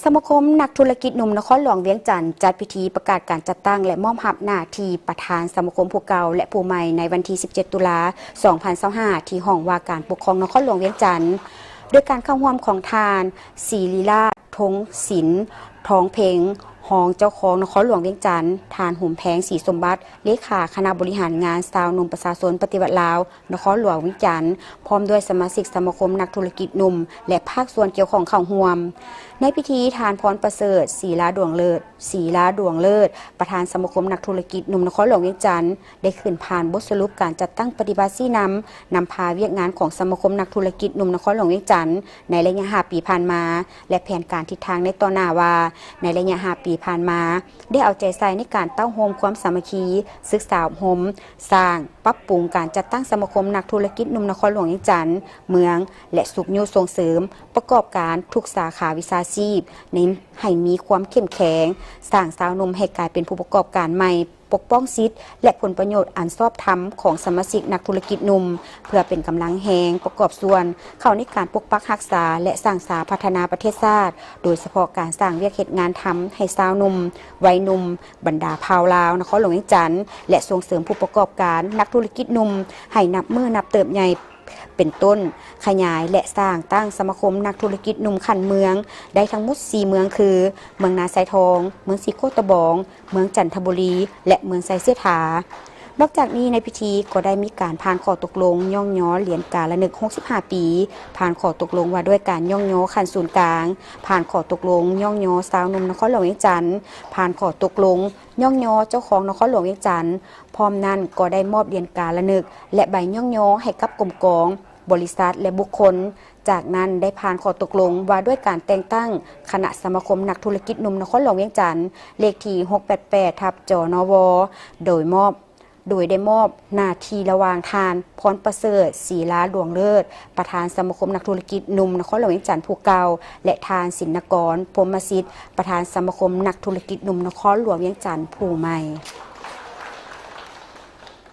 สมาคมนักธุรกิจหนุ่มนครหลวงเวียงจันทร์จัดพิธีประกาศการจัดตั้งและมอบหน้าที่ประธานสมาคมผู้เก่าและผู้ใหม่ในวันที่ 17 ตุลาคม 2025 ที่ห้องว่าการปกครองนครหลวงเวียงจันทร์โดยการเข้าร่วมของทานศรีลีลาภธงศิลป์ทองเพ็งหองเจ้าของนครหลวงเวียงจันทร์ทานหุ่มแพงศรีสมบัติเลขาคณะบริหารงานสาวหนุ่มประชาชนปฏิบัติลาวนครหลวงเวียงจันทร์พร้อมด้วยสมาชิกสมาคมนักธุรกิจหนุ่มและภาคส่วนเกี่ยวข้องเข้าร่วมในพิธีทานพรประเสริฐศรีลาดวงเลิศประธานสมาคมนักธุรกิจหนุ่มนครหลวงเวียงจันทร์ได้ขึ้นผ่านบทสรุปการจัดตั้งปฏิบัติซี่นำพาเวียกงานของสมาคมนักธุรกิจหนุ่มนครหลวงเวียงจันทร์ในระยะ5 ปีผ่านมาและแผนการทิศทางในต่อหน้าว่าในระยะ5 ปีผ่านมาได้เอาใจใส่ในการตั้งโฮมความสามัคคีศึกษาอบรมสร้างปรับปรุงการจัดตั้งสมาคมนักธุรกิจหนุ่มนครหลวงเวียงจันทร์เมืองและสุขยุส่งเสริมประกอบการทุกสาขาวิชาชีพในให้มีความเข้มแข็งสร้างสาวหนุ่มให้กลายเป็นผู้ประกอบการใหม่ปกป้องสิทธิและผลประโยชน์อันชอบธรรมของสมาชิกนักธุรกิจหนุ่มเพื่อเป็นกำลังแหงประกอบส่วนเข้าในการปกปักรักษาและสร้างสาพัฒนาประเทศชาติโดยเฉพาะการสร้างเวียกเหตุงานทำให้สาวหนุ่มวัยหนุ่มบรรดาพาวลาวนครหลวงเวียงจันทร์และส่งเสริมผู้ประกอบการนักธุรกิจหนุ่มให้นับมือนับเติบใหญ่เป็นต้นขยายและสร้างตั้งสมาคมนักธุรกิจหนุ่มขันเมืองได้ทั้งหมด4 เมืองคือเมืองนาไซทองเมืองสีโคตะบองเมืองจันทบุรีและเมืองไซเสื้อถานอกจากนี้ในพิธีก็ได้มีการผ่านข้อตกลงย่องย้อเหรียญการละนึก65 ปีผ่านข้อตกลงว่าด้วยการย่องย้อขันศูนย์กลางผ่านข้อตกลงย่องย้อสาวหนุ่มนครหลวงเวียงจันทร์ผ่านข้อตกลงย่องย้อเจ้าของนครหลวงเวียงจันทร์พร้อมนั้นก็ได้มอบเหรียญการละนึกและใบย่องย้อให้กับกรมกองบริษัทและบุคคลจากนั้นได้ผ่านข้อตกลงว่าด้วยการแต่งตั้งคณะสมาคมนักธุรกิจหนุ่มนครหลวงเวียงจันทร์เลขที่688/จนวโดยได้มอบหน้าที่ระหว่างทานพรประเสริฐศรีลาดวงเลิศประธานสมาคมนักธุรกิจหนุ่มนครหลวงเวียงจันทร์ผู้เก่าและทานสินกรพรหมสิทธิ์ประธานสมาคมนักธุรกิจหนุ่มนครหลวงเวียงจันทร์ผู้ใหม่